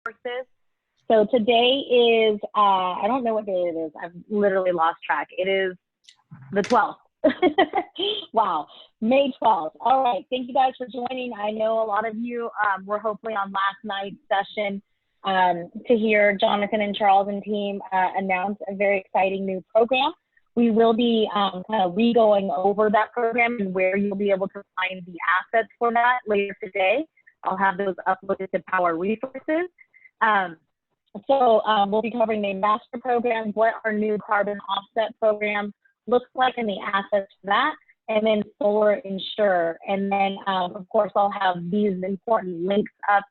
Resources. So today is, I don't know what day it is. I've literally lost track. It is the 12th. Wow, May 12th. All right, thank you guys for joining. I know a lot of you were hopefully on last night's session to hear Jonathan and Charles and team announce a very exciting new program. We will be kind of re-going over that program and where you'll be able to find the assets for that later today. I'll have those uploaded to Power Resources. We'll be covering the master program, what our new carbon offset program looks like and the assets for that, and then Solar Insure. And then, of course, I'll have these important links up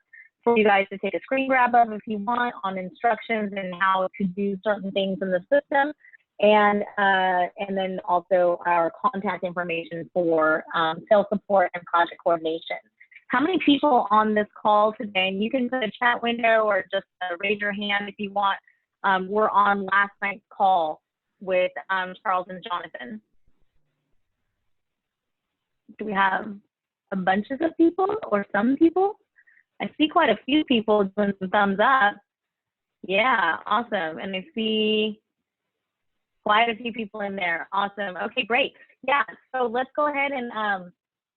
for you guys to take a screen grab of if you want on instructions and how to do certain things in the system. And then also our contact information for sales support and project coordination. How many people on this call today? And you can put a chat window or just raise your hand if you want. We're on last night's call with Charles and Jonathan. Do we have a bunch of people or some people? I see quite a few people doing some thumbs up. Yeah, awesome. And I see quite a few people in there. Awesome. Okay, great. Yeah, so let's go ahead and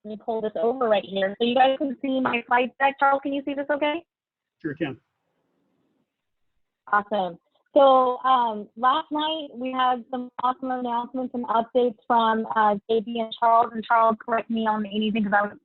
let me pull this over right here. So you guys can see my slide deck. Charles, can you see this okay? Sure can. Awesome. So last night we had some awesome announcements and updates from JB and Charles. And Charles, correct me on anything because I was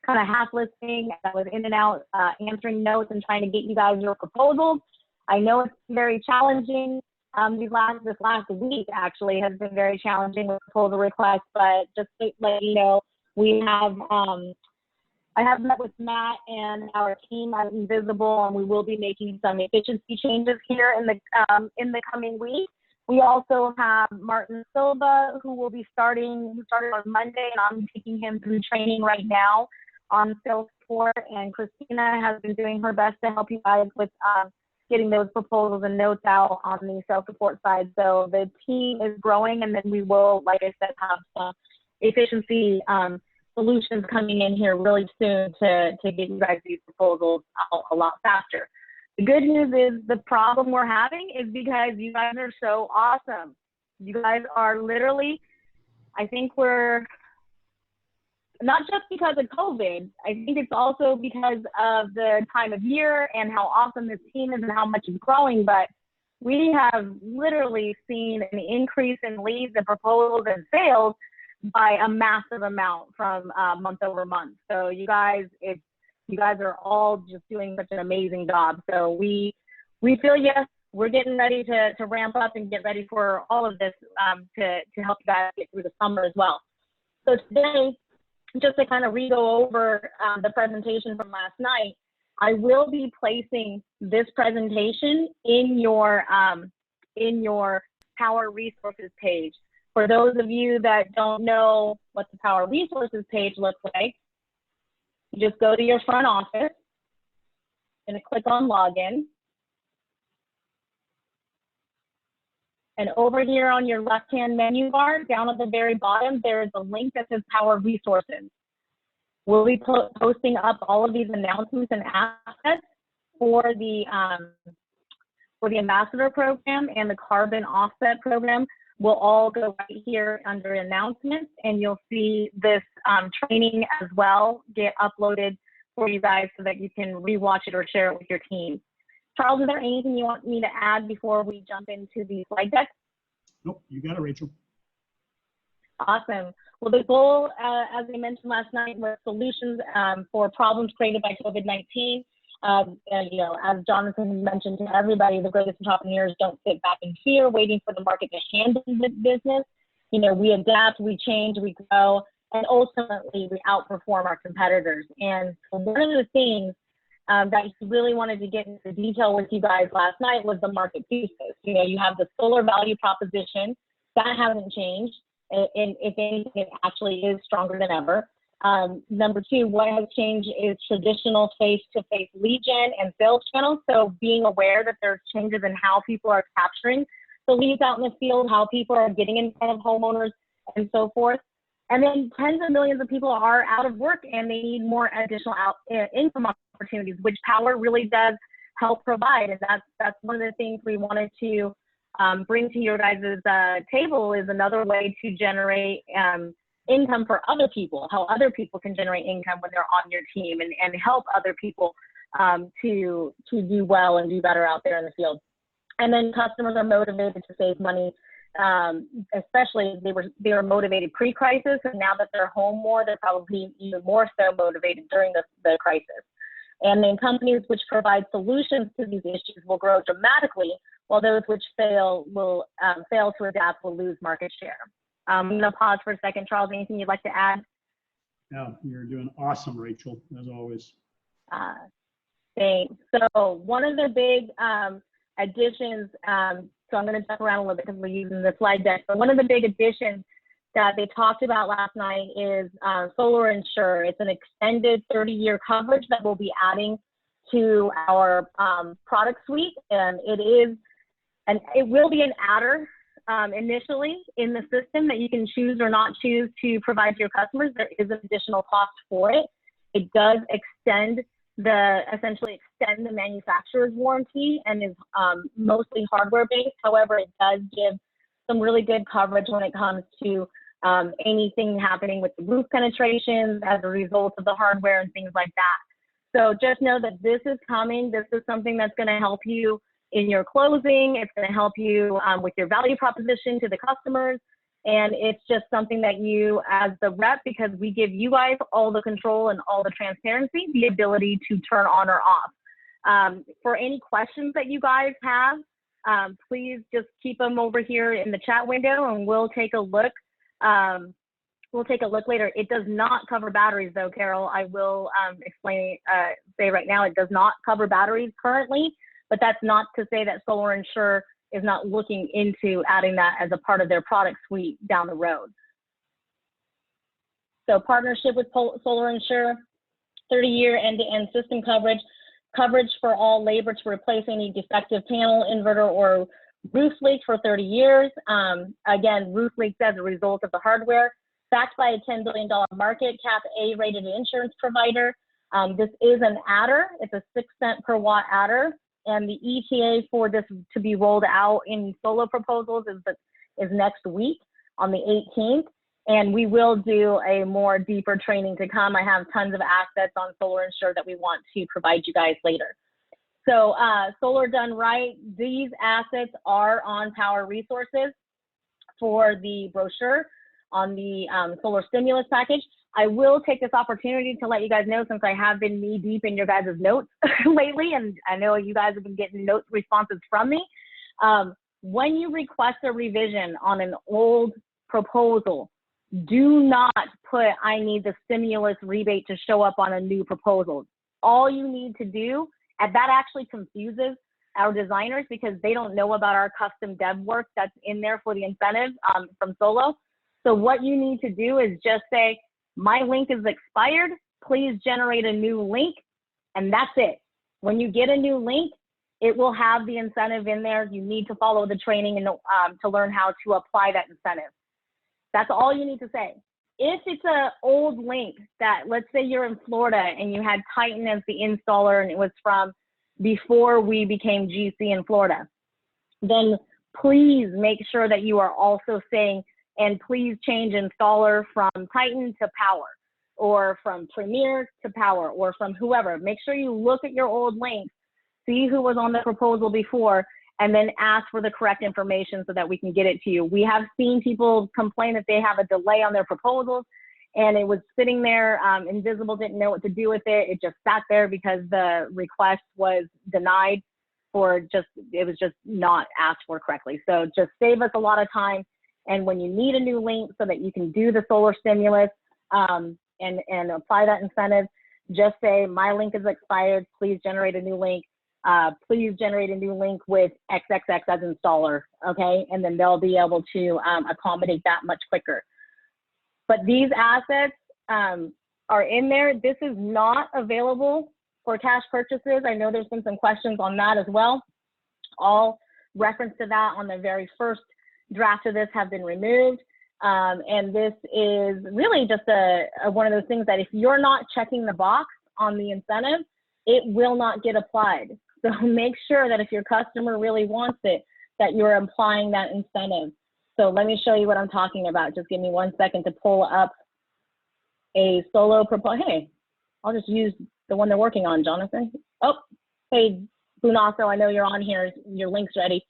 kind of half listening. I was in and out answering notes and trying to get you guys your proposals. I know it's very challenging. This last week actually has been very challenging with proposal requests, but just to let you know, we have, I have met with Matt and our team at Invisible, and we will be making some efficiency changes here in the coming week. We also have Martin Silva, who started on Monday, and I'm taking him through training right now on sales support, and Christina has been doing her best to help you guys with getting those proposals and notes out on the sales support side. So the team is growing, and then we will, like I said, have some efficiency solutions coming in here really soon to get you guys these proposals out a lot faster. The good news is the problem we're having is because you guys are so awesome. You guys are literally, I think we're, not just because of COVID, I think it's also because of the time of year and how awesome this team is and how much it's growing, but we have literally seen an increase in leads and proposals and sales by a massive amount from month over month. So you guys are all just doing such an amazing job. So we feel yes, we're getting ready to ramp up and get ready for all of this to help you guys get through the summer as well. So today, just to kind of re-go over the presentation from last night, I will be placing this presentation in your Power Resources page. For those of you that don't know what the Power Resources page looks like, you just go to your front office and click on Login. And over here on your left-hand menu bar, down at the very bottom, there is a link that says Power Resources. We'll be posting up all of these announcements and assets for the Ambassador program and the Carbon Offset program. Will all go right here under announcements, and you'll see this training as well get uploaded for you guys so that you can rewatch it or share it with your team. Charles, is there anything you want me to add before we jump into the slide deck? Nope, you got it, Rachel. Awesome. Well, the goal, as we mentioned last night, was solutions for problems created by COVID-19. You know, as Jonathan mentioned to everybody, the greatest entrepreneurs don't sit back in fear, waiting for the market to handle the business. You know, we adapt, we change, we grow, and ultimately we outperform our competitors. And so one of the things that he really wanted to get into detail with you guys last night was the market thesis. You know, you have the solar value proposition that hasn't changed. And if anything, it actually is stronger than ever. Number two, what has changed is traditional face-to-face lead gen and sales channels. So being aware that there's changes in how people are capturing the leads out in the field, how people are getting in front of homeowners and so forth. And then tens of millions of people are out of work and they need more additional income opportunities, which Power really does help provide. And that's one of the things we wanted to bring to your guys' table, is another way to generate income for other people, how other people can generate income when they're on your team, and help other people to do well and do better out there in the field. And then customers are motivated to save money, especially they were motivated pre-crisis, and now that they're home more, they're probably even more so motivated during the crisis. And then companies which provide solutions to these issues will grow dramatically, while those which fail to adapt will lose market share. I'm going to pause for a second. Charles, anything you'd like to add? No, you're doing awesome, Rachel, as always. Thanks. So one of the big additions, so I'm going to jump around a little bit because we're using the slide deck, but one of the big additions that they talked about last night is Solar Insure. It's an extended 30-year coverage that we'll be adding to our product suite, and it will be an adder initially in the system that you can choose or not choose to provide to your customers. There is an additional cost for it. It does essentially extend the manufacturer's warranty and is mostly hardware based. However, it does give some really good coverage when it comes to anything happening with the roof penetrations as a result of the hardware and things like that. So just know that this is coming. This is something that's going to help you in your closing. It's going to help you with your value proposition to the customers. And it's just something that you, as the rep, because we give you guys all the control and all the transparency, the ability to turn on or off. For any questions that you guys have, please just keep them over here in the chat window, and we'll take a look. We'll take a look later. It does not cover batteries, though, Carol. I will say right now, it does not cover batteries currently, but that's not to say that Solar Insure is not looking into adding that as a part of their product suite down the road. So partnership with Solar Insure, 30-year end-to-end system coverage for all labor to replace any defective panel, inverter, or roof leak for 30 years. Again, roof leaks as a result of the hardware, backed by a $10 billion market cap, A-rated insurance provider. This is an adder. It's a 6-cent per watt adder. And the ETA for this to be rolled out in solo proposals is next week on the 18th. And we will do a more deeper training to come. I have tons of assets on Solar Insure that we want to provide you guys later. So Solar Done Right, these assets are on Power Resources for the brochure on the solar stimulus package. I will take this opportunity to let you guys know, since I have been knee deep in your guys' notes lately, and I know you guys have been getting note responses from me. When you request a revision on an old proposal, do not put, I need the stimulus rebate to show up on a new proposal. All you need to do, and that actually confuses our designers because they don't know about our custom dev work that's in there for the incentive from Solo. So what you need to do is just say, my link is expired, please generate a new link, and that's it. When you get a new link, it will have the incentive in there. You need to follow the training and to learn how to apply that incentive. That's all you need to say. If it's an old link that, let's say you're in Florida and you had Titan as the installer and it was from before we became GC in Florida, then please make sure that you are also saying, and please change installer from Titan to Power, or from Premier to Power, or from whoever. Make sure you look at your old links, see who was on the proposal before, and then ask for the correct information so that we can get it to you. We have seen people complain that they have a delay on their proposals, and it was sitting there, invisible, didn't know what to do with it. It just sat there because the request was denied, or it was just not asked for correctly. So just save us a lot of time. And when you need a new link so that you can do the solar stimulus and apply that incentive, just say, my link is expired, please generate a new link. Please generate a new link with XXX as installer, okay? And then they'll be able to accommodate that much quicker. But these assets are in there. This is not available for cash purchases. I know there's been some questions on that as well. All reference to that on the very first draft of this have been removed. And this is really just one of those things that if you're not checking the box on the incentive, it will not get applied. So make sure that if your customer really wants it, that you're applying that incentive. So let me show you what I'm talking about. Just give me 1 second to pull up a solo proposal. Hey, I'll just use the one they're working on, Jonathan. Oh, hey, Bunasso, I know you're on here. Your link's ready.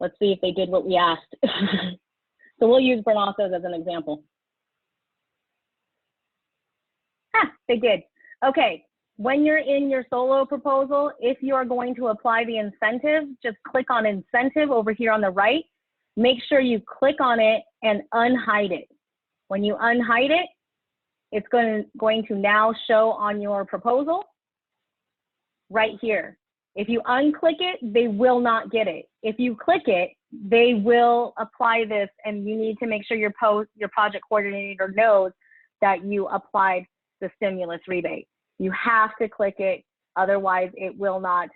Let's see if they did what we asked. So we'll use Bernasso's as an example. They did. Okay, when you're in your solo proposal, if you are going to apply the incentive, just click on incentive over here on the right. Make sure you click on it and unhide it. When you unhide it, it's going to now show on your proposal right here. If you unclick it, they will not get it. If you click it, they will apply this, and you need to make sure your project coordinator knows that you applied the stimulus rebate. You have to click it, otherwise it will not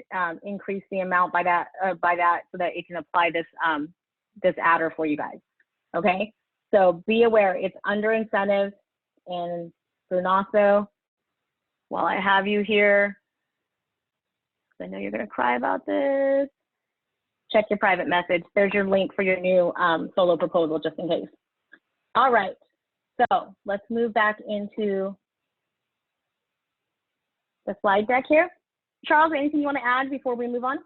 increase the amount by that so that it can apply this this adder for you guys. Okay, so be aware it's under incentives. And Brunasso, while I have you here, I know you're gonna cry about this. Check your private message. There's your link for your new solo proposal, just in case. All right, so let's move back into the slide deck here. Charles, anything you want to add before we move on?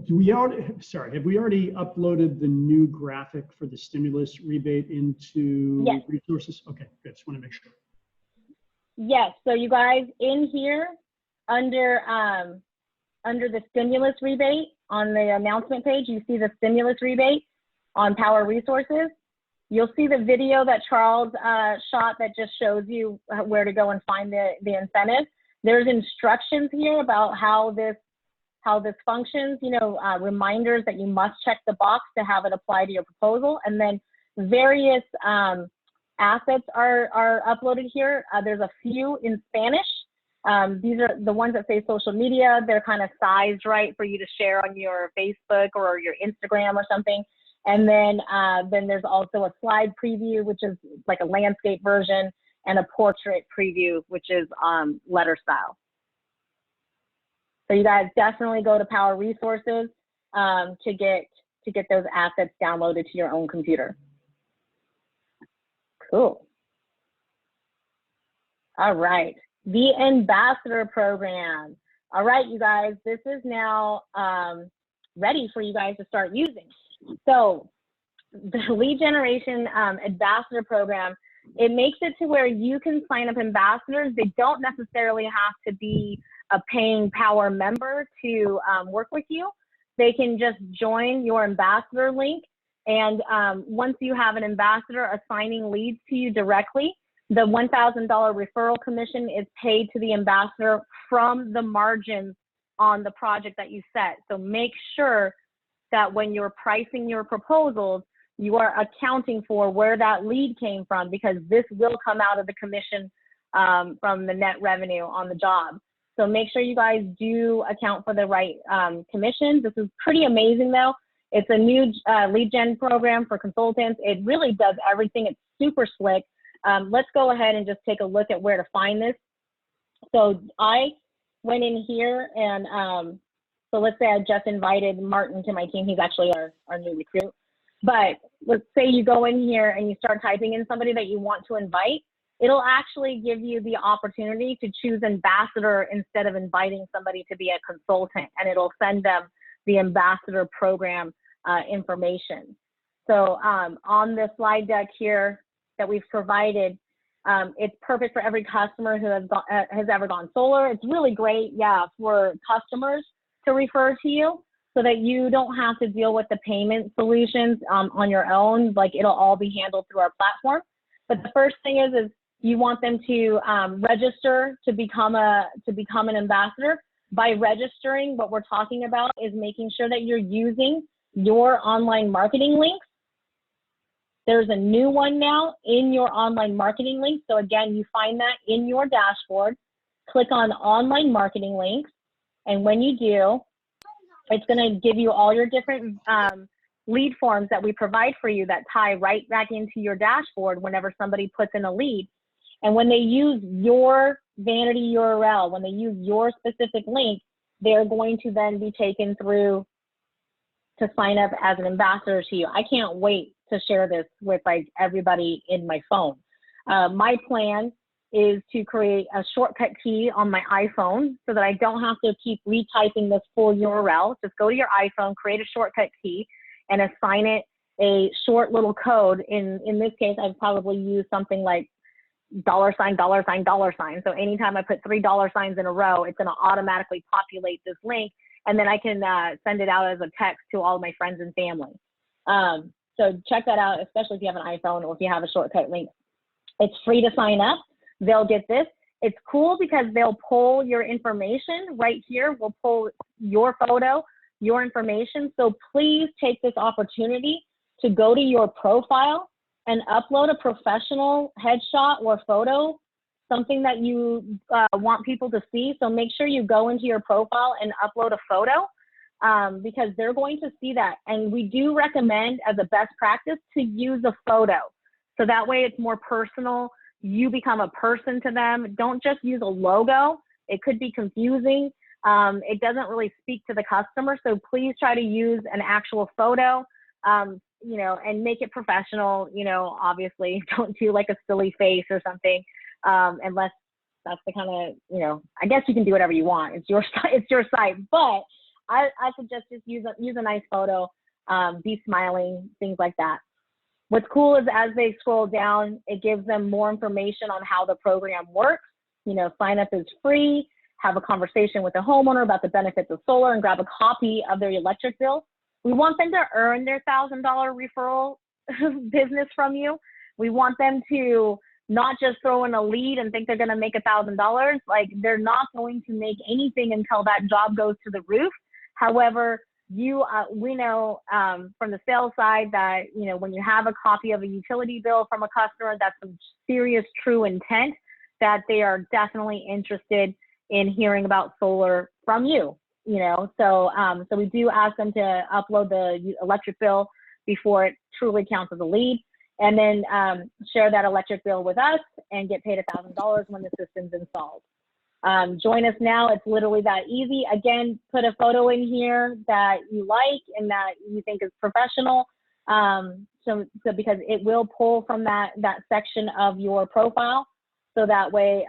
Do we already, sorry, have we already uploaded the new graphic for the stimulus rebate into resources? Okay, good. Just want to make sure. Yes. So you guys, in here under the stimulus rebate on the announcement page, you see the stimulus rebate on Power Resources. You'll see the video that Charles shot that just shows you where to go and find the incentive. There's instructions here about how this functions, you know, reminders that you must check the box to have it apply to your proposal. And then various assets are uploaded here. There's a few in Spanish. These are the ones that say social media. They're kind of sized right for you to share on your Facebook or your Instagram or something. And then there's also a slide preview, which is like a landscape version, and a portrait preview, which is letter style. So you guys definitely go to Power Resources to get those assets downloaded to your own computer. Cool. All right, the Ambassador Program. All right, you guys, this is now ready for you guys to start using. So the Lead Generation Ambassador Program, it makes it to where you can sign up ambassadors. They don't necessarily have to be a paying Power member to work with you. They can just join your ambassador link, and once you have an ambassador assigning leads to you directly, the $1,000 referral commission is paid to the ambassador from the margins on the project that you set. So make sure that when you're pricing your proposals, you are accounting for where that lead came from, because this will come out of the commission from the net revenue on the job. So make sure you guys do account for the right commissions. This is pretty amazing though. It's a new lead gen program for consultants. It really does everything. It's super slick. Let's go ahead and just take a look at where to find this. So I went in here and so let's say I just invited Martin to my team. He's actually our new recruit. But let's say you go in here and you start typing in somebody that you want to invite. It'll actually give you the opportunity to choose ambassador instead of inviting somebody to be a consultant, and it'll send them the ambassador program information. So on the slide deck here that we've provided, it's perfect for every customer who has ever gone solar. It's really great, yeah, for customers to refer to you, so that you don't have to deal with the payment solutions on your own. Like, it'll all be handled through our platform. But the first thing is you want them to register to become an ambassador. By registering, what we're talking about is making sure that you're using your online marketing links. There's a new one now in your online marketing links. So again, you find that in your dashboard. Click on online marketing links, and when you do, it's going to give you all your different lead forms that we provide for you that tie right back into your dashboard whenever somebody puts in a lead. And when they use your vanity URL, when they use your specific link, they're going to then be taken through to sign up as an ambassador to you. I can't wait to share this with like everybody in my phone. My plan is to create a shortcut key on my iPhone so that I don't have to keep retyping this full URL. Just go to your iPhone, create a shortcut key, and assign it a short little code. In this case, I'd probably use something like $$$$$. So anytime I put $3 in a row, it's going to automatically populate this link, and then I can send it out as a text to all my friends and family. So check that out, especially if you have an iPhone or if you have a shortcut link. It's free to sign up. They'll get this. It's cool because they'll pull your information right here. We'll pull your photo, your information. So please take this opportunity to go to your profile and upload a professional headshot or photo, something that you want people to see. So make sure you go into your profile and upload a photo because they're going to see that. And we do recommend as a best practice to use a photo. So that way it's more personal. You become a person to them. Don't just use a logo. It could be confusing. It doesn't really speak to the customer. So please try to use an actual photo, you know, and make it professional. You know, obviously don't do like a silly face or something, unless that's the kind of, you know, I guess you can do whatever you want. It's your site, but I suggest just use a nice photo, be smiling, things like that. What's cool is as they scroll down, it gives them more information on how the program works. You know, sign up is free, have a conversation with the homeowner about the benefits of solar, and grab a copy of their electric bill. We want them to earn their $1,000 referral business from you. We want them to not just throw in a lead and think they're going to make $1,000. Like, they're not going to make anything until that job goes to the roof. However, we know from the sales side that, you know, when you have a copy of a utility bill from a customer, that's some serious true intent that they are definitely interested in hearing about solar from you, you know. So so we do ask them to upload the electric bill before it truly counts as a lead, and then share that electric bill with us and get paid $1,000 when the system's installed. Join us now. It's literally that easy. Again, put a photo in here that you like and that you think is professional. So because it will pull from that section of your profile. So that way,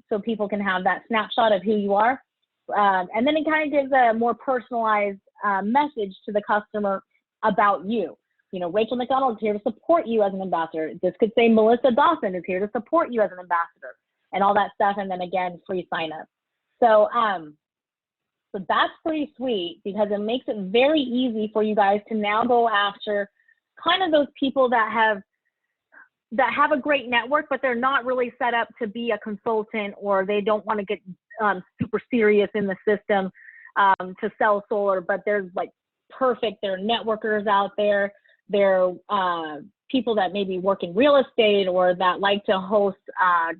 so people can have that snapshot of who you are. And then it kind of gives a more personalized message to the customer about you. You know, Rachel McDonald is here to support you as an ambassador. This could say Melissa Dawson is here to support you as an ambassador, and all that stuff. And then again, free sign up. So, so that's pretty sweet because it makes it very easy for you guys to now go after kind of those people that have a great network, but they're not really set up to be a consultant, or they don't want to get super serious in the system to sell solar, but there's like perfect, there are networkers out there. There are people that maybe work in real estate or that like to host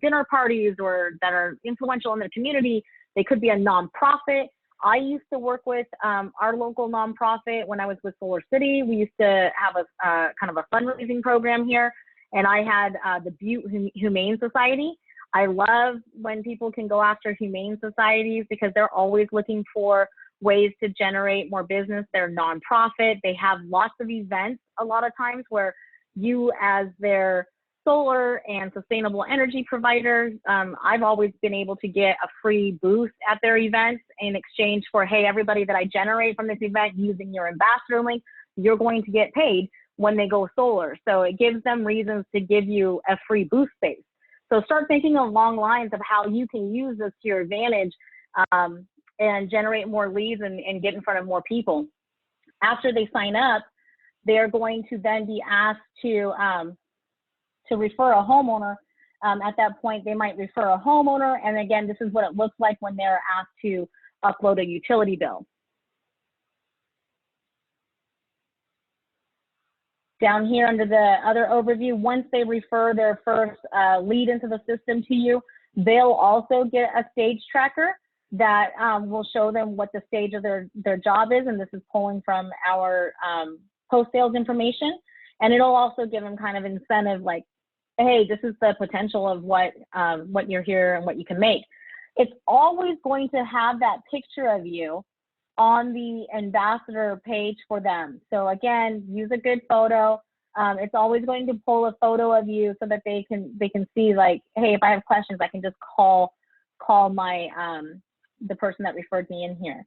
dinner parties or that are influential in their community. They could be a nonprofit. I used to work with our local nonprofit when I was with Solar City. We used to have a kind of a fundraising program here, and I had the Butte Humane Society. I love when people can go after humane societies because they're always looking for ways to generate more business. They're nonprofit. They have lots of events a lot of times where you, as their solar and sustainable energy provider, I've always been able to get a free booth at their events in exchange for, hey, everybody that I generate from this event using your ambassador link, you're going to get paid when they go solar. So it gives them reasons to give you a free booth space. So start thinking along lines of how you can use this to your advantage and generate more leads and get in front of more people. After they sign up, they're going to then be asked to refer a homeowner. At that point, they might refer a homeowner. And again, this is what it looks like when they're asked to upload a utility bill. Down here under the other overview, once they refer their first lead into the system to you, they'll also get a stage tracker that will show them what the stage of their job is. And this is pulling from our post-sales information. And it'll also give them kind of incentive, like hey, this is the potential of what you're here and what you can make. It's always going to have that picture of you on the ambassador page for them. So again, use a good photo. It's always going to pull a photo of you so that they can see, like, hey, if I have questions, I can just call my the person that referred me in here.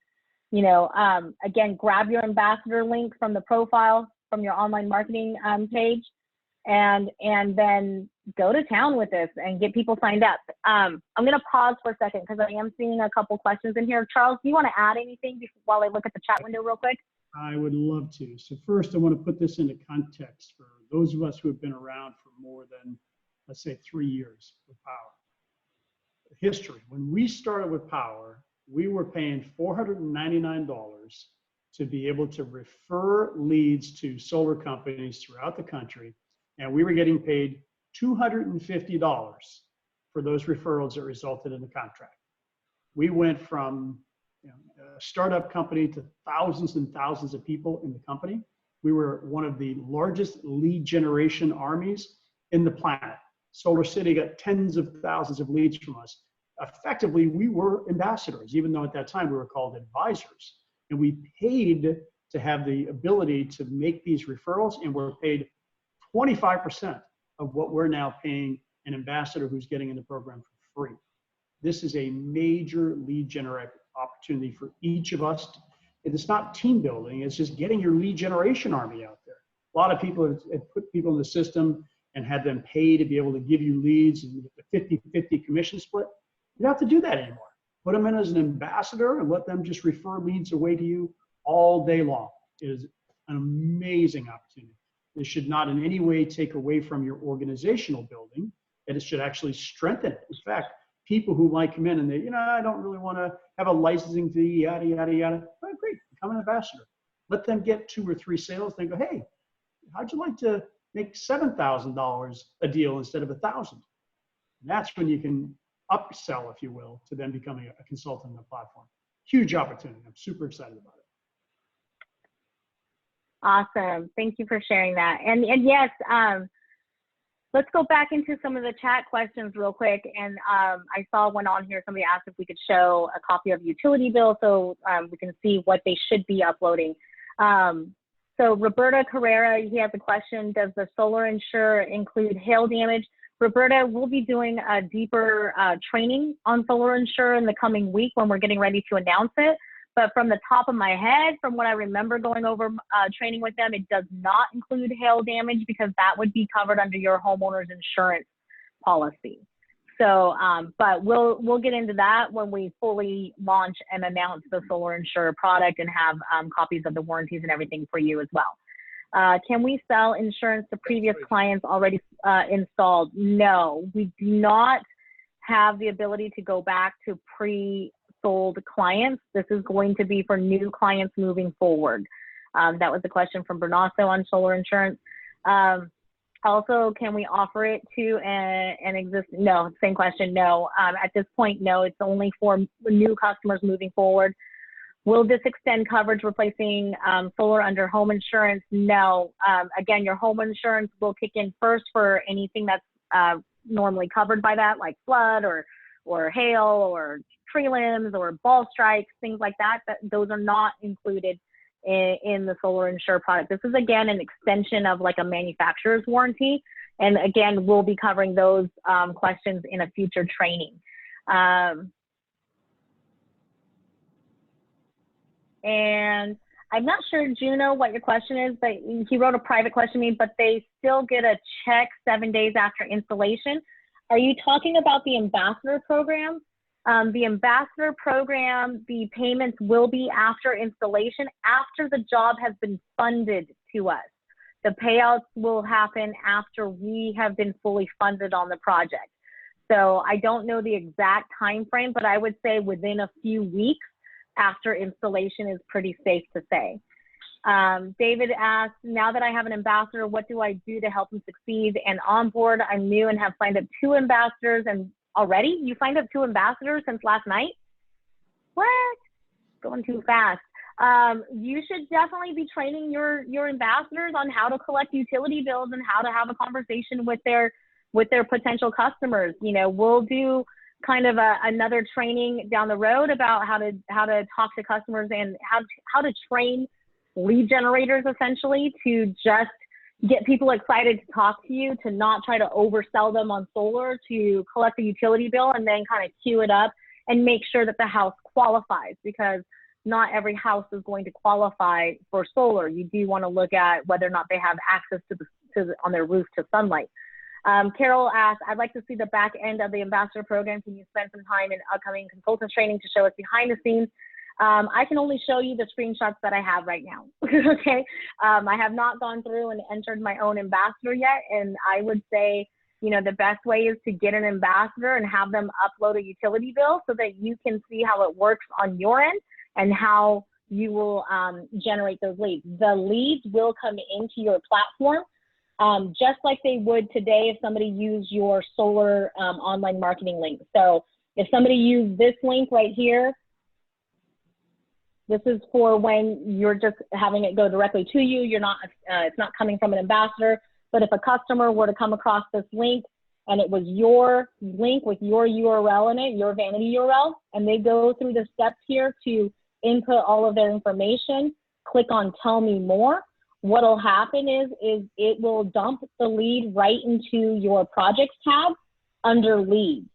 You know, again, grab your ambassador link from the profile from your online marketing page, and then go to town with this and get people signed up. I'm going to pause for a second because I am seeing a couple questions in here. Charles, do you want to add anything while I look at the chat window real quick? I would love to. So first, I want to put this into context for those of us who have been around for more than, let's say, 3 years with Power. History. When we started with Power, we were paying $499 to be able to refer leads to solar companies throughout the country, and we were getting paid $250 for those referrals that resulted in the contract. We went from a startup company to thousands and thousands of people in the company. We were one of the largest lead generation armies in the planet. Solar City got tens of thousands of leads from us. Effectively, we were ambassadors, even though at that time we were called advisors. And we paid to have the ability to make these referrals, and we're paid 25% of what we're now paying an ambassador who's getting in the program for free. This is a major lead generation opportunity for each of us. It's not team building, it's just getting your lead generation army out there. A lot of people have put people in the system and had them pay to be able to give you leads and the 50-50 commission split. You don't have to do that anymore. Put them in as an ambassador and let them just refer leads away to you all day long. It is an amazing opportunity. This should not in any way take away from your organizational building, and it should actually strengthen it. In fact, people who might come in and they, I don't really want to have a licensing fee, yada, yada, yada. Oh, great, become an ambassador. Let them get 2 or 3 sales. They go, hey, how'd you like to make $7,000 a deal instead of $1,000? That's when you can upsell, if you will, to them becoming a consultant on the platform. Huge opportunity. I'm super excited about it. Awesome. Thank you for sharing that. And yes, let's go back into some of the chat questions real quick. And I saw one on here. Somebody asked if we could show a copy of the utility bill so we can see what they should be uploading. So Roberta Carrera, he has a question. Does the Solar Insure include hail damage? Roberta, we'll be doing a deeper training on Solar Insure in the coming week when we're getting ready to announce it. But from the top of my head, from what I remember going over training with them, it does not include hail damage because that would be covered under your homeowner's insurance policy. So, but we'll get into that when we fully launch and announce the Solar Insure product and have copies of the warranties and everything for you as well. Can we sell insurance to previous clients already installed? No, we do not have the ability to go back to pre-sold clients. This is going to be for new clients moving forward. That was a question from Bernasso on Solar Insurance. Also, can we offer it to an existing? No, same question, no. At this point, no, it's only for new customers moving forward. Will this extend coverage replacing solar under home insurance? No. Again, your home insurance will kick in first for anything that's normally covered by that, like flood or hail or tree limbs or ball strikes, things like that. Those are not included in the Solar Insure product. This is, again, an extension of like a manufacturer's warranty. And again, we'll be covering those questions in a future training. And I'm not sure, Juno, what your question is, but he wrote a private question to me, but they still get a check 7 days after installation. Are you talking about the ambassador program? The ambassador program, the payments will be after installation, after the job has been funded to us. The payouts will happen after we have been fully funded on the project. So I don't know the exact time frame, but I would say within a few weeks after installation is pretty safe to say. David asked, now that I have an ambassador, what do I do to help them succeed and onboard? I'm new and have signed up 2 ambassadors. And already you signed up 2 ambassadors since last night? What? Going too fast. You should definitely be training your ambassadors on how to collect utility bills and how to have a conversation with their with their potential customers. You know, we'll do kind of another training down the road about how to talk to customers and how to train lead generators, essentially, to just get people excited to talk to you, to not try to oversell them on solar, to collect the utility bill and then kind of queue it up and make sure that the house qualifies, because not every house is going to qualify for solar. You do want to look at whether or not they have access to on their roof to sunlight. Carol asked, I'd like to see the back end of the ambassador program. Can you spend some time in upcoming consultant training to show us behind the scenes? I can only show you the screenshots that I have right now. Okay. I have not gone through and entered my own ambassador yet. And I would say, you know, the best way is to get an ambassador and have them upload a utility bill so that you can see how it works on your end and how you will generate those leads. The leads will come into your platform just like they would today if somebody used your solar online marketing link. So if somebody used this link right here, this is for when you're just having it go directly to you. You're not, it's not coming from an ambassador. But if a customer were to come across this link and it was your link with your URL in it, your vanity URL, and they go through the steps here to input all of their information, click on Tell Me More, what'll happen is it will dump the lead right into your projects tab under leads.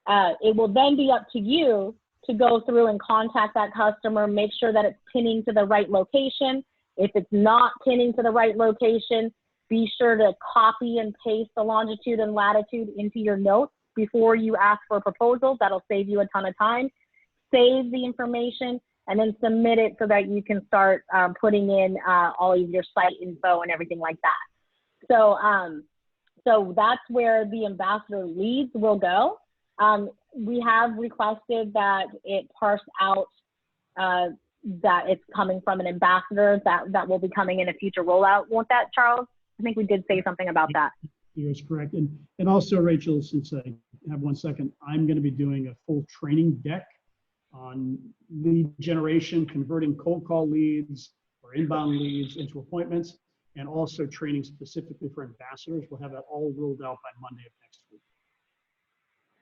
It will then be up to you to go through and contact that customer, make sure that it's pinning to the right location. If it's not pinning to the right location, be sure to copy and paste the longitude and latitude into your notes before you ask for a proposal. That'll save you a ton of time. Save the information and then submit it so that you can start putting in all of your site info and everything like that. So, so that's where the ambassador leads will go. We have requested that it parse out that it's coming from an ambassador. That will be coming in a future rollout. Won't that, Charles? I think we did say something about that. That's correct. And also, Rachel, since I have 1 second, I'm going to be doing a full training deck on lead generation, converting cold call leads or inbound leads into appointments, and also training specifically for ambassadors. We'll have that all rolled out by Monday of next week.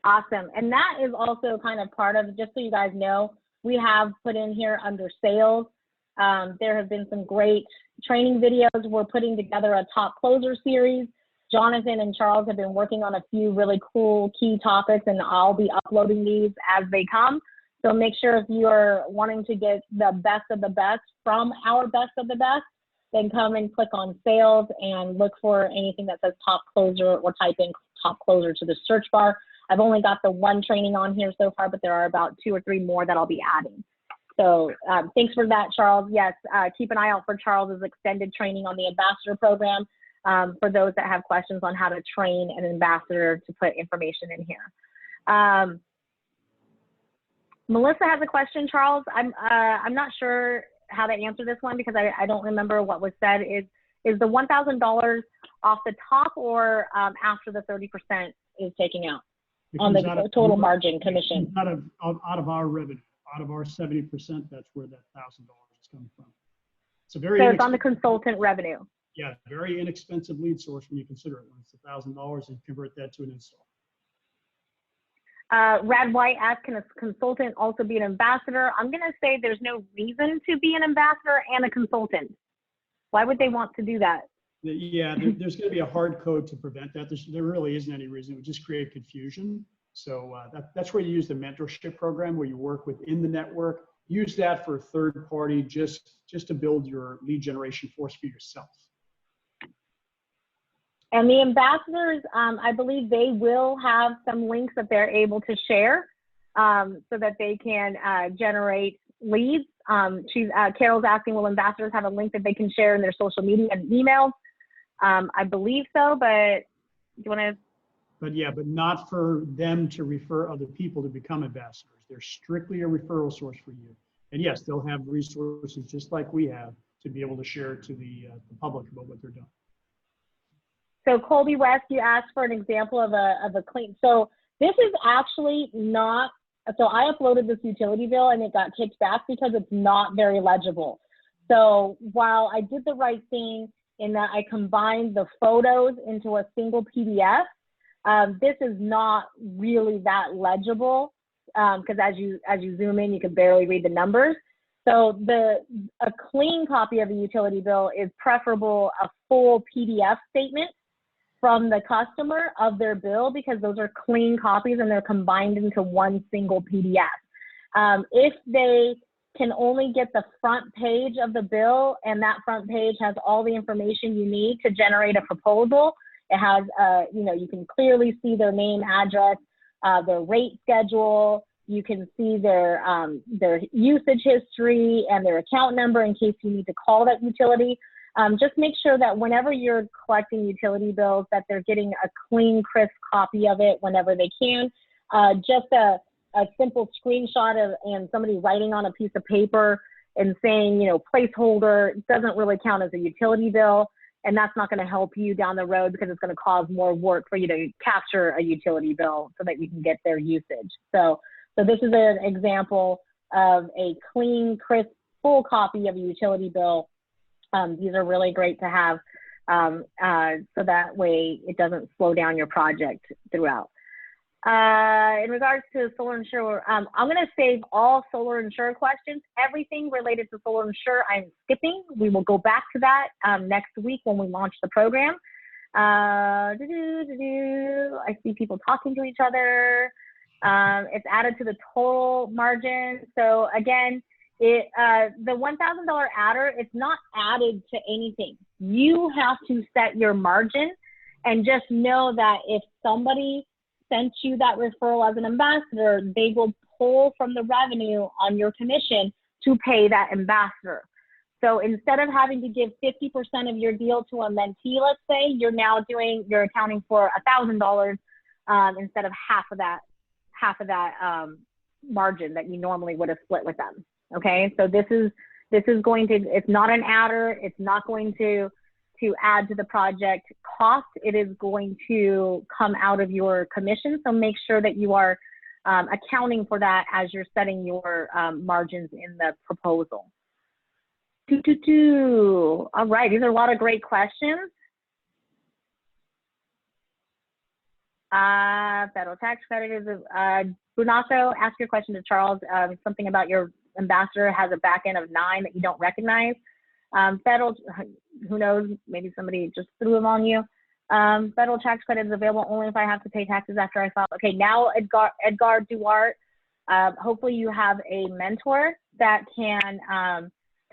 Awesome. And that is also kind of part of, just so you guys know, we have put in here under sales. There have been some great training videos. We're putting together a top closer series. Jonathan and Charles have been working on a few really cool key topics, and I'll be uploading these as they come. So make sure if you are wanting to get the best of the best from our best of the best, then come and click on sales and look for anything that says top closer or type in top closer to the search bar. I've only got the one training on here so far, but there are about 2 or 3 more that I'll be adding. So thanks for that, Charles. Yes, keep an eye out for Charles's extended training on the ambassador program for those that have questions on how to train an ambassador to put information in here. Melissa has a question, Charles. I'm not sure how to answer this one because I don't remember what was said. Is the $1,000 off the top or after the 30% is taken out on the total margin commission? Out of our revenue, out of our 70%, that's where that $1,000 is coming from. It's a very so it's on the consultant revenue. Yeah, very inexpensive lead source when you consider it. When it's $1,000 and convert that to an install. Rad White asked, can a consultant also be an ambassador? I'm going to say there's no reason to be an ambassador and a consultant. Why would they want to do that? Yeah, there's going to be a hard code to prevent that. There really isn't any reason. It would just create confusion. So that's where you use the mentorship program, where you work within the network. Use that for a third party, just to build your lead generation force for yourself. And the ambassadors, I believe they will have some links that they're able to share so that they can generate leads. Carol's asking, will ambassadors have a link that they can share in their social media and emails? I believe so, but do you want to? But yeah, but not for them to refer other people to become ambassadors. They're strictly a referral source for you. And yes, they'll have resources just like we have to be able to share to the public about what they're doing. So Colby West, you asked for an example of a clean. So this is actually not, so I uploaded this utility bill and it got kicked back because it's not very legible. So while I did the right thing in that I combined the photos into a single PDF, This is not really that legible because as you zoom in, you can barely read the numbers. So a clean copy of a utility bill is preferable, a full PDF statement from the customer of their bill, because those are clean copies and they're combined into one single PDF. If they can only get the front page of the bill, and that front page has all the information you need to generate a proposal, it has, you can clearly see their name, address, their rate schedule. You can see their usage history and their account number in case you need to call that utility. Just make sure that whenever you're collecting utility bills, that they're getting a clean, crisp copy of it whenever they can. Just a simple screenshot and somebody writing on a piece of paper and saying, placeholder doesn't really count as a utility bill. And that's not going to help you down the road because it's going to cause more work for you to capture a utility bill so that you can get their usage. So this is an example of a clean, crisp, full copy of a utility bill. These are really great to have so that way it doesn't slow down your project throughout. In regards to Solar Insure, I'm going to save all Solar Insure questions. Everything related to Solar Insure, I'm skipping. We will go back to that next week when we launch the program. I see people talking to each other. It's added to the total margin. So again, the $1,000 adder, it's not added to anything. You have to set your margin, and just know that if somebody sent you that referral as an ambassador, they will pull from the revenue on your commission to pay that ambassador. So instead of having to give 50% of your deal to a mentee, let's say, you're accounting for $1,000 instead of half of that margin that you normally would have split with them. Okay, so this is going to, it's not an adder, it's not going to add to the project cost. It is going to come out of your commission. So make sure that you are accounting for that as you're setting your margins in the proposal. All right, these are a lot of great questions. Federal tax credit is, Brunasso, ask your question to Charles, something about your ambassador has a back end of 9 that you don't recognize. Federal, who knows, maybe somebody just threw them on you. Federal tax credit is available only if I have to pay taxes after I file. Okay, now Edgar Duarte, hopefully you have a mentor that can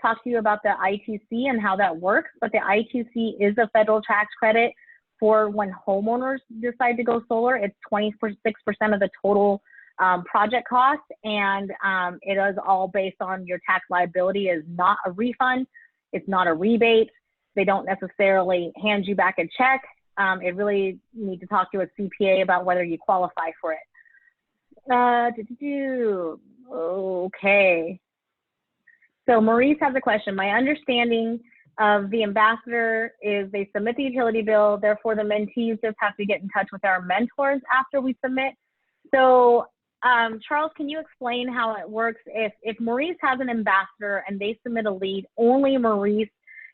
talk to you about the ITC and how that works, but the ITC is a federal tax credit for when homeowners decide to go solar. It's 26% of the total project cost, and it is all based on your tax liability. Is not a refund. It's not a rebate. They don't necessarily hand you back a check. It really need to talk to a CPA about whether you qualify for it. Okay. So Maurice has a question. My understanding of the ambassador is they submit the utility bill, therefore the mentees just have to get in touch with our mentors after we submit. So Charles, can you explain how it works? If Maurice has an ambassador and they submit a lead, only Maurice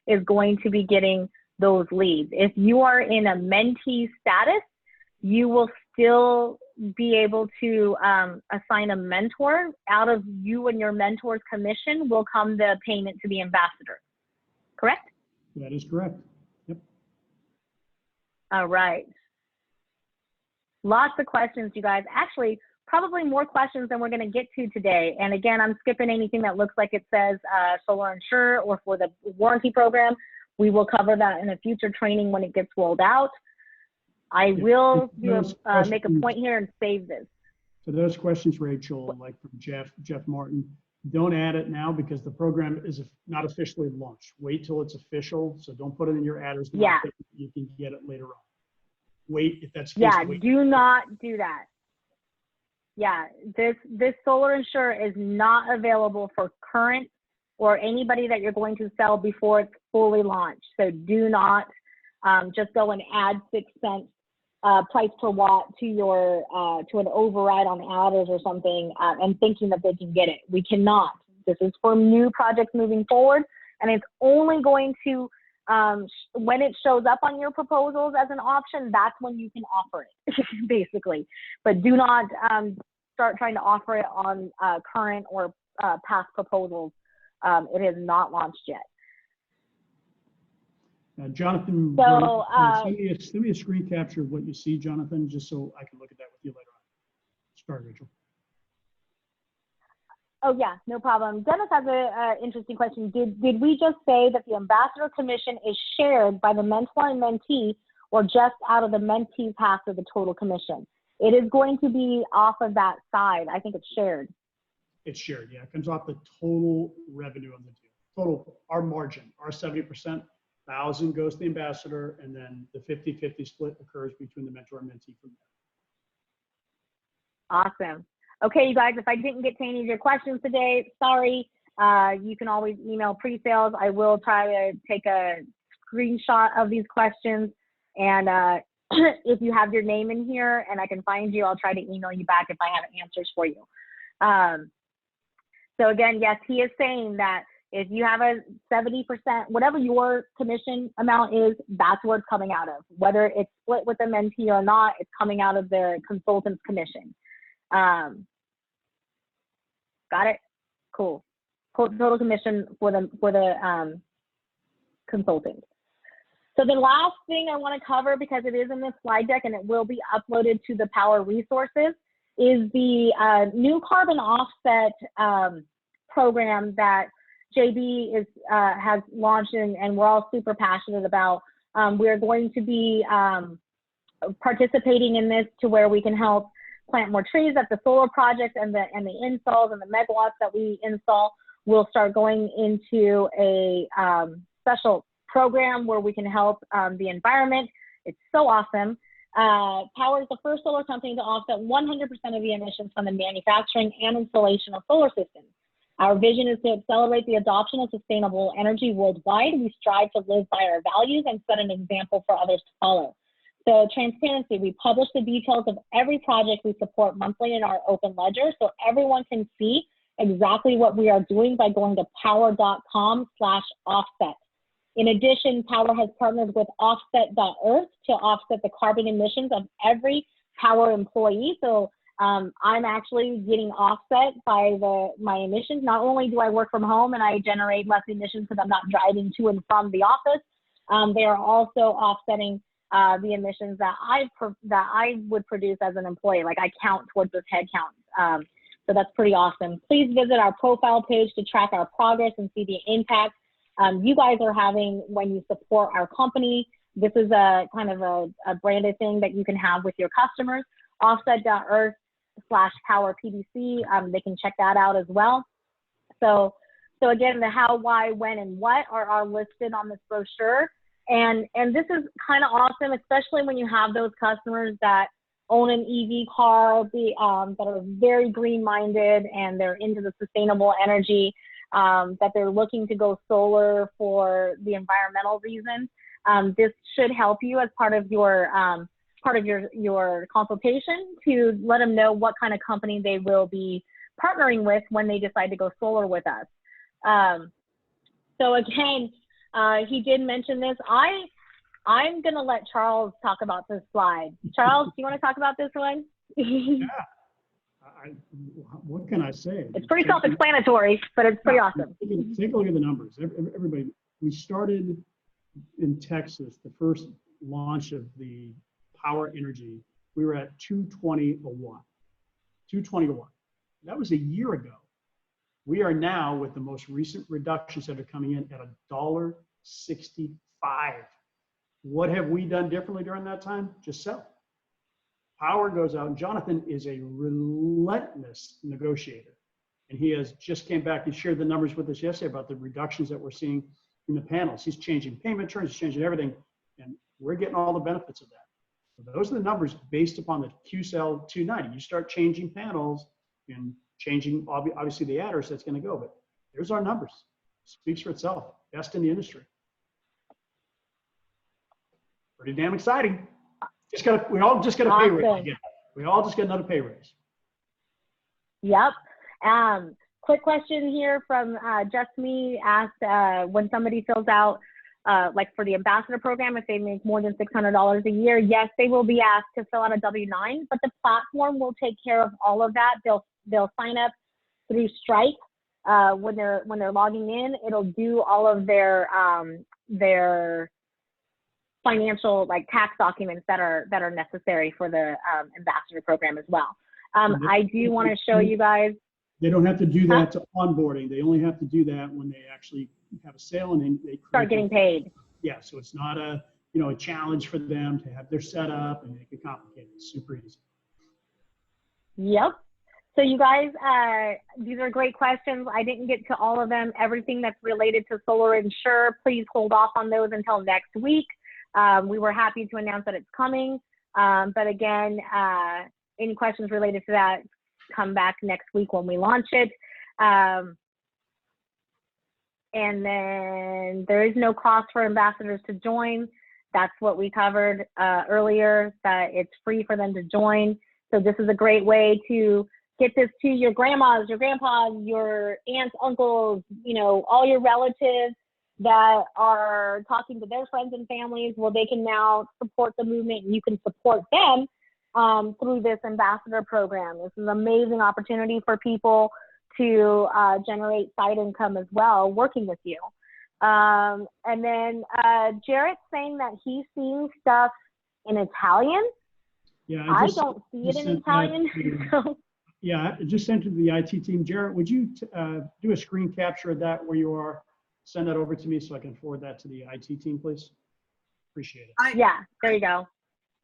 is going to be getting those leads. If you are in a mentee status, you will still be able to assign a mentor. Out of you and your mentor's commission will come the payment to the ambassador. Correct? That is correct. Yep. All right. Lots of questions, you guys. Actually, probably more questions than we're going to get to today. And again, I'm skipping anything that looks like it says Solar Insure or for the warranty program. We will cover that in a future training when it gets rolled out. I will make a point here and save this. So those questions, Rachel, like from Jeff Martin, don't add it now because the program is not officially launched. Wait till it's official. So don't put it in your adders now. Yeah. You can get it later on. Wait, if that's the case, wait. Do not do that. Yeah, this Solar Insure is not available for current or anybody that you're going to sell before it's fully launched. So do not just go and add 6 cents price per watt to your to an override on adders or something and thinking that they can get it. We cannot. This is for new projects moving forward, and it's only going to when it shows up on your proposals as an option, that's when you can offer it, basically. But do not start trying to offer it on current or past proposals. It is not launched yet. Jonathan, So, send me a screen capture of what you see, Jonathan, just so I can look at that with you later on. Sorry, Rachel. Oh yeah, no problem. Dennis has a interesting question. Did we just say that the ambassador commission is shared by the mentor and mentee, or just out of the mentee's half of the total commission? It is going to be off of that side. I think it's shared. It's shared, yeah. It comes off the total revenue on the deal. Total, our margin, our 70%, 1,000 goes to the ambassador, and then the 50-50 split occurs between the mentor and mentee from there. Awesome. Okay, you guys, if I didn't get to any of your questions today, sorry. You can always email pre-sales. I will try to take a screenshot of these questions. And if you have your name in here and I can find you, I'll try to email you back if I have answers for you. So again, yes, he is saying that if you have a 70%, whatever your commission amount is, that's where it's coming out of. Whether it's split with the mentee or not, it's coming out of the consultant's commission. Got it? Cool. Total commission for the consultant. So the last thing I want to cover, because it is in this slide deck and it will be uploaded to the Power Resources, is the new carbon offset program that JB has launched, and we're all super passionate about. We're going to be participating in this to where we can help plant more trees at the solar projects, and the installs and the megawatts that we install will start going into a special program where we can help the environment. It's so awesome. Power is the first solar company to offset 100% of the emissions from the manufacturing and installation of solar systems. Our vision is to accelerate the adoption of sustainable energy worldwide. We strive to live by our values and set an example for others to follow. So transparency, we publish the details of every project we support monthly in our open ledger, so everyone can see exactly what we are doing by going to power.com/offset. In addition, Power has partnered with offset.earth to offset the carbon emissions of every Power employee. So I'm actually getting offset by my emissions. Not only do I work from home and I generate less emissions because I'm not driving to and from the office, they are also offsetting the emissions that I would produce as an employee. Like I count towards this head count. So that's pretty awesome. Please visit our profile page to track our progress and see the impact you guys are having when you support our company. This is a kind of a branded thing that you can have with your customers. Offset.earth/PowerPDC. They can check that out as well. So again, the how, why, when, and what are listed on this brochure. And this is kind of awesome, especially when you have those customers that own an EV car, that are very green-minded and they're into the sustainable energy, that they're looking to go solar for the environmental reasons. This should help you as part of your consultation to let them know what kind of company they will be partnering with when they decide to go solar with us. So again, he did mention this. I'm going to let Charles talk about this slide. Charles, do you want to talk about this one? Yeah. What can I say? It's pretty self-explanatory, but it's pretty awesome. Take a look at the numbers. Everybody, we started in Texas, the first launch of the Power Energy. We were at 220 a watt. 220 a watt. That was a year ago. We are now, with the most recent reductions that are coming in, at $1.65. What have we done differently during that time? Just sell. Power goes out, and Jonathan is a relentless negotiator. And he has just came back and shared the numbers with us yesterday about the reductions that we're seeing in the panels. He's changing payment terms, he's changing everything, and we're getting all the benefits of that. So those are the numbers based upon the QCell 290. You start changing panels and changing, obviously, the adders, that's going to go. But there's our numbers. Speaks for itself. Best in the industry. Pretty damn exciting. We all just got a pay raise again. We all just got another pay raise. Yep. Quick question here from Just Me asked, when somebody fills out like for the ambassador program, if they make more than $600 a year, yes, they will be asked to fill out a W-9, but the platform will take care of all of that. They'll sign up through Stripe when they're logging in. It'll do all of their financial, like, tax documents that are necessary for the ambassador program as well. I do want to show you guys. They don't have to do that to onboarding. They only have to do that when they actually have a sale and then they Start getting paid. Yeah, so it's not a challenge for them to have their setup and make it complicated. It's super easy. Yep. So you guys, these are great questions. I didn't get to all of them. Everything that's related to Solar Insure, please hold off on those until next week. We were happy to announce that it's coming. But again, any questions related to that, come back next week when we launch it. And then there is no cost for ambassadors to join. That's what we covered earlier, that it's free for them to join. So this is a great way to get this to your grandmas, your grandpas, your aunts, uncles, all your relatives that are talking to their friends and families. Well, they can now support the movement, and you can support them through this ambassador program. This is an amazing opportunity for people to generate side income as well, working with you. And then Jarrett's saying that he's seeing stuff in Italian. Yeah, I don't see it in Italian. Yeah, I just sent it to the IT team. Jarrett, would you do a screen capture of that where you are? Send that over to me so I can forward that to the IT team, please. Appreciate it. Yeah, there you go.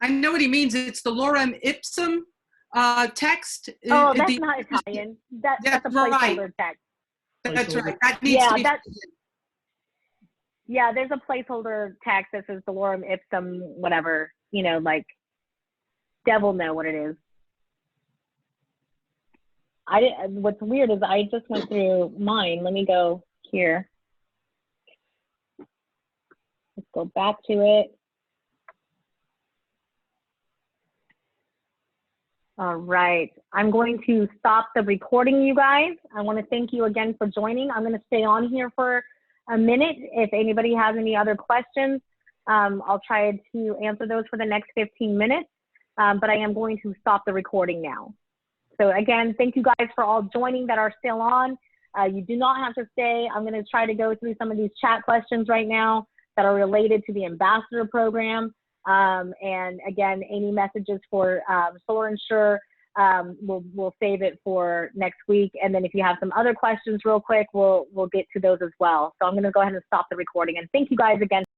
I know what he means. It's the lorem ipsum text. Oh, that's not Italian. That's a placeholder text. That's right. That needs to be. Yeah, there's a placeholder text that says the lorem ipsum, whatever, like devil know what it is. What's weird is I just went through mine. Let me go here. Let's go back to it. All right, I'm going to stop the recording, you guys. I want to thank you again for joining. I'm going to stay on here for a minute. If anybody has any other questions, I'll try to answer those for the next 15 minutes, but I am going to stop the recording now. So again, thank you guys for all joining that are still on. You do not have to stay. I'm going to try to go through some of these chat questions right now that are related to the ambassador program. And again, any messages for Solar Insure, we'll save it for next week. And then if you have some other questions real quick, we'll get to those as well. So I'm going to go ahead and stop the recording. And thank you guys again.